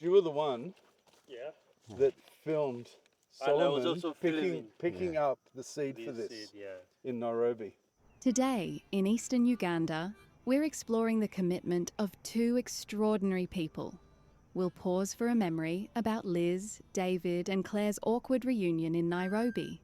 You were the one Yeah. that filmed And I was Solomon also picking up the seed for this seed, yeah. in Nairobi. Today, in eastern Uganda, we're exploring the commitment of two extraordinary people. We'll pause for a memory about Liz, David and Claire's awkward reunion in Nairobi,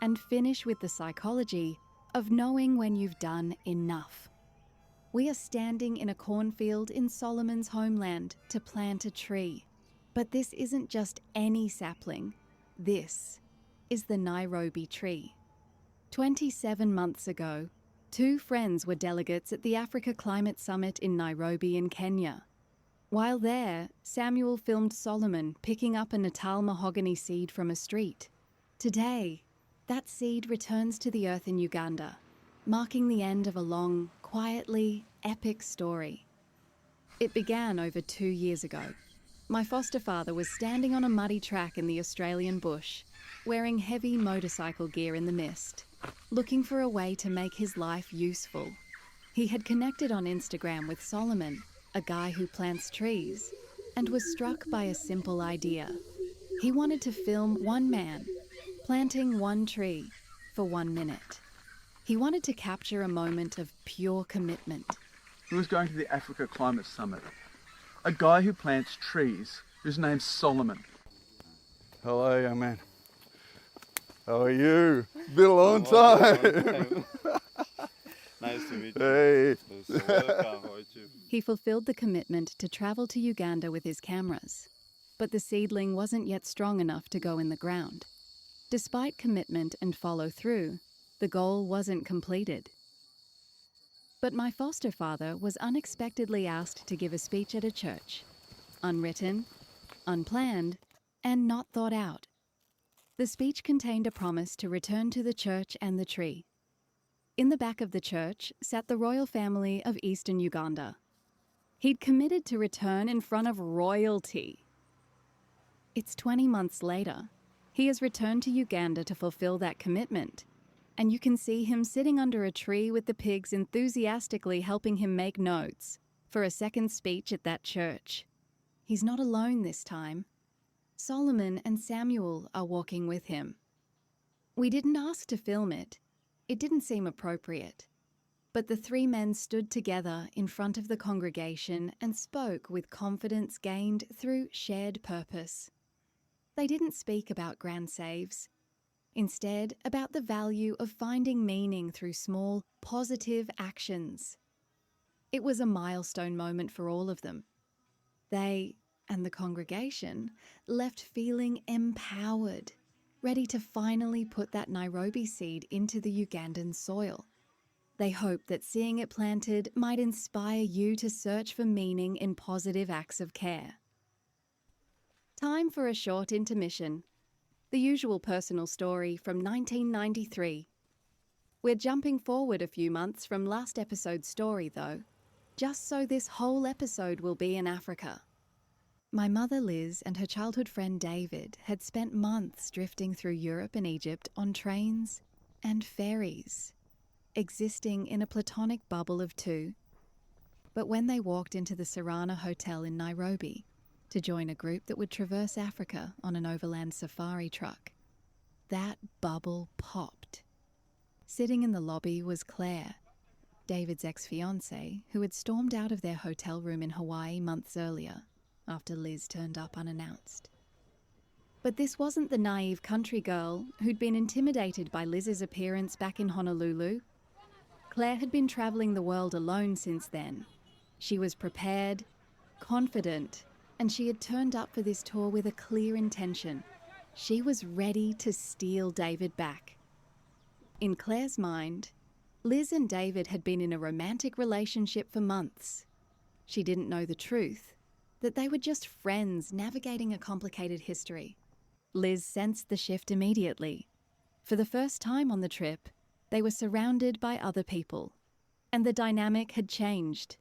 and finish with the psychology of knowing when you've done enough. We are standing in a cornfield in Solomon's homeland to plant a tree. But this isn't just any sapling. This is the Nairobi Tree. 27 months ago, two friends were delegates at the Africa Climate Summit in Nairobi in Kenya. While there, Samuel filmed Solomon picking up a Natal mahogany seed from a street. Today, that seed returns to the earth in Uganda, marking the end of a long, quietly epic story. It began over 2 years ago. My foster father was standing on a muddy track in the Australian bush, wearing heavy motorcycle gear in the mist, looking for a way to make his life useful. He had connected on Instagram with Solomon, a guy who plants trees, and was struck by a simple idea. He wanted to film one man planting one tree for 1 minute. He wanted to capture a moment of pure commitment. Who was going to the Africa Climate Summit? A guy who plants trees, whose name's Solomon. Hello, young man. How are you? Been a long time. Nice to meet you. Hey. So welcome. How are you? He fulfilled the commitment to travel to Uganda with his cameras, but the seedling wasn't yet strong enough to go in the ground. Despite commitment and follow-through, the goal wasn't completed. But my foster father was unexpectedly asked to give a speech at a church. Unwritten, unplanned, and not thought out. The speech contained a promise to return to the church and the tree. In the back of the church sat the royal family of eastern Uganda. He'd committed to return in front of royalty. It's 20 months later. He has returned to Uganda to fulfill that commitment. And you can see him sitting under a tree with the pigs enthusiastically helping him make notes for a second speech at that church. He's not alone this time. Solomon and Samuel are walking with him. We didn't ask to film it. It didn't seem appropriate. But the three men stood together in front of the congregation and spoke with confidence gained through shared purpose. They didn't speak about grand saves. Instead, about the value of finding meaning through small, positive actions. It was a milestone moment for all of them. They, and the congregation, left feeling empowered, ready to finally put that Nairobi seed into the Ugandan soil. They hoped that seeing it planted might inspire you to search for meaning in positive acts of care. Time for a short intermission. The usual personal story from 1993. We're jumping forward a few months from last episode's story, though, just so this whole episode will be in Africa. My mother Liz and her childhood friend David had spent months drifting through Europe and Egypt on trains and ferries, existing in a platonic bubble of two. But when they walked into the Sarana Hotel in Nairobi, to join a group that would traverse Africa on an overland safari truck, that bubble popped. Sitting in the lobby was Claire, David's ex-fiancée, who had stormed out of their hotel room in Hawaii months earlier, after Liz turned up unannounced. But this wasn't the naive country girl who'd been intimidated by Liz's appearance back in Honolulu. Claire had been travelling the world alone since then. She was prepared, confident, and she had turned up for this tour with a clear intention. She was ready to steal David back. In Claire's mind, Liz and David had been in a romantic relationship for months. She didn't know the truth, that they were just friends navigating a complicated history. Liz sensed the shift immediately. For the first time on the trip, they were surrounded by other people, and the dynamic had changed.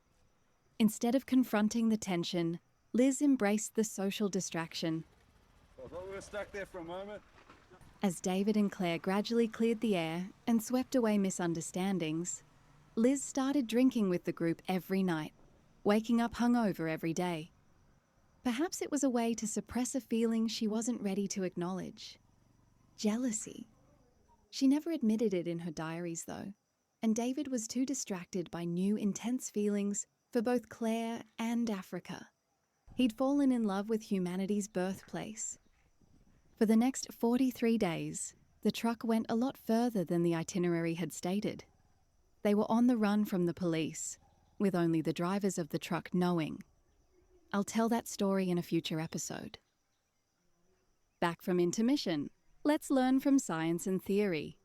Instead of confronting the tension, Liz embraced the social distraction. I thought we were stuck there for a moment. As David and Claire gradually cleared the air and swept away misunderstandings, Liz started drinking with the group every night, waking up hungover every day. Perhaps it was a way to suppress a feeling she wasn't ready to acknowledge. Jealousy. She never admitted it in her diaries, though, and David was too distracted by new intense feelings for both Claire and Africa. He'd fallen in love with humanity's birthplace. For the next 43 days, the truck went a lot further than the itinerary had stated. They were on the run from the police, with only the drivers of the truck knowing. I'll tell that story in a future episode. Back from intermission, let's learn from science and theory.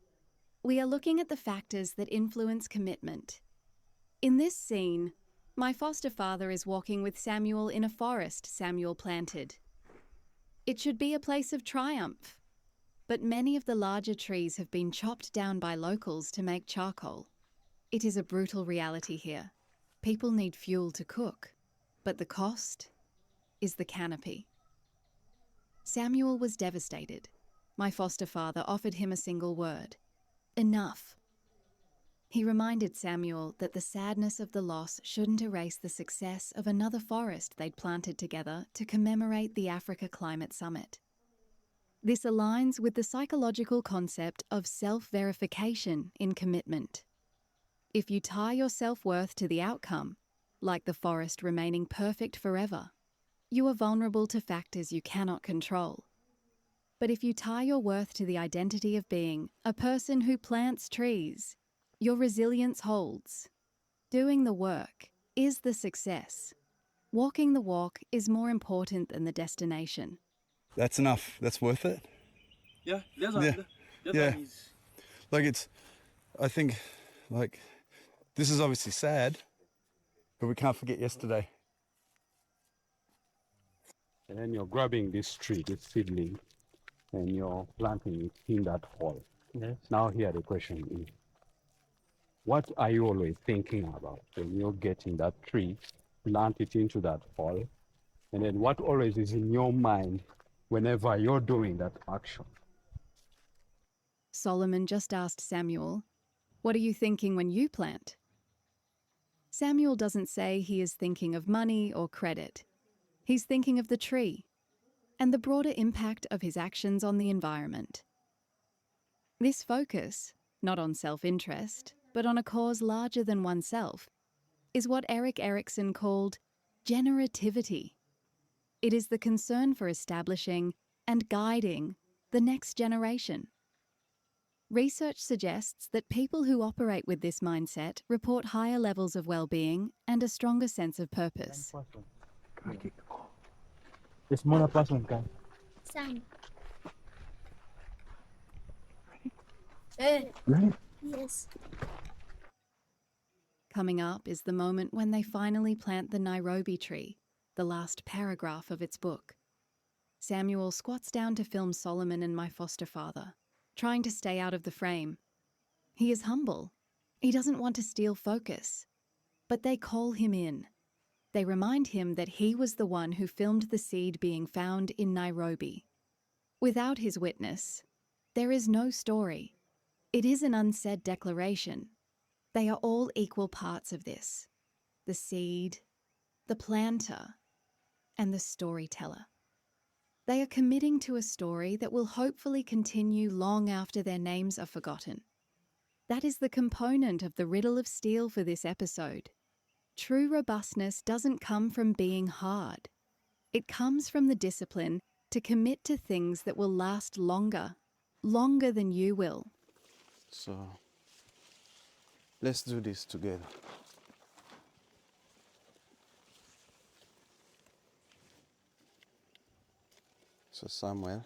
We are looking at the factors that influence commitment. In this scene, my foster father is walking with Samuel in a forest Samuel planted. It should be a place of triumph, but many of the larger trees have been chopped down by locals to make charcoal. It is a brutal reality here. People need fuel to cook, but the cost is the canopy. Samuel was devastated. My foster father offered him a single word: enough. He reminded Samuel that the sadness of the loss shouldn't erase the success of another forest they'd planted together to commemorate the Africa Climate Summit. This aligns with the psychological concept of self-verification in commitment. If you tie your self-worth to the outcome, like the forest remaining perfect forever, you are vulnerable to factors you cannot control. But if you tie your worth to the identity of being a person who plants trees, your resilience holds. Doing the work is the success. Walking the walk is more important than the destination. That's enough. That's worth it. Yeah, Yeah. that Yeah. one is. I think, this is obviously sad, but we can't forget yesterday. And then you're grabbing this tree, this seedling, and you're planting it in that hole. Yes. Now here the question is, what are you always thinking about when you're getting that tree, plant it into that hole, and then what always is in your mind whenever you're doing that action? Solomon just asked Samuel, "What are you thinking when you plant?" Samuel doesn't say he is thinking of money or credit. He's thinking of the tree and the broader impact of his actions on the environment. This focus, not on self-interest, but on a cause larger than oneself, is what Erik Erikson called generativity. It is the concern for establishing and guiding the next generation. Research suggests that people who operate with this mindset report higher levels of well-being and a stronger sense of purpose. The smaller person can. Sam. Ready? Yes. Coming up is the moment when they finally plant the Nairobi tree, the last paragraph of its book. Samuel squats down to film Solomon and my foster father, trying to stay out of the frame. He is humble. He doesn't want to steal focus. But they call him in. They remind him that he was the one who filmed the seed being found in Nairobi. Without his witness, there is no story. It is an unsaid declaration. They are all equal parts of this: the seed, the planter, and the storyteller. They are committing to a story that will hopefully continue long after their names are forgotten. That is the component of the riddle of steel for this episode. True robustness doesn't come from being hard. It comes from the discipline to commit to things that will last longer than you will. So, let's do this together. So Samuel,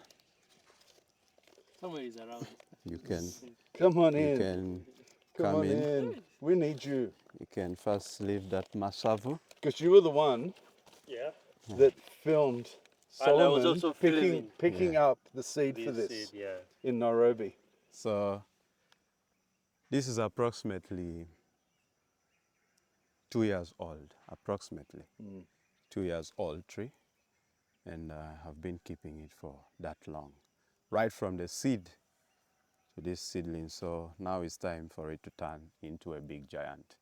Somewhere is around. you can Come on you in. can Come come on in. in. We need you. You can first leave that mashavu. Because you were the one Yeah. that filmed And I was Solomon also filming picking up the seed for this this seed, yeah. in Nairobi. So this is approximately 2 years old, approximately 2 years old tree, and I have been keeping it for that long, right from the seed to this seedling. So now it's time for it to turn into a big giant.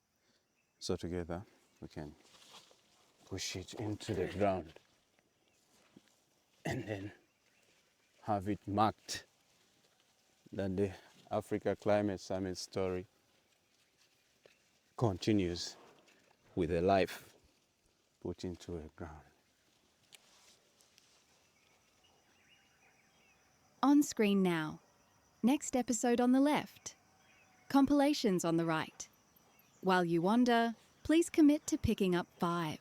So together we can push it into the ground. and then have it marked that the Africa Climate Summit story continues with a life put into a ground. On screen now. Next episode on the left. Compilations on the right. While you wander, please commit to picking up 5.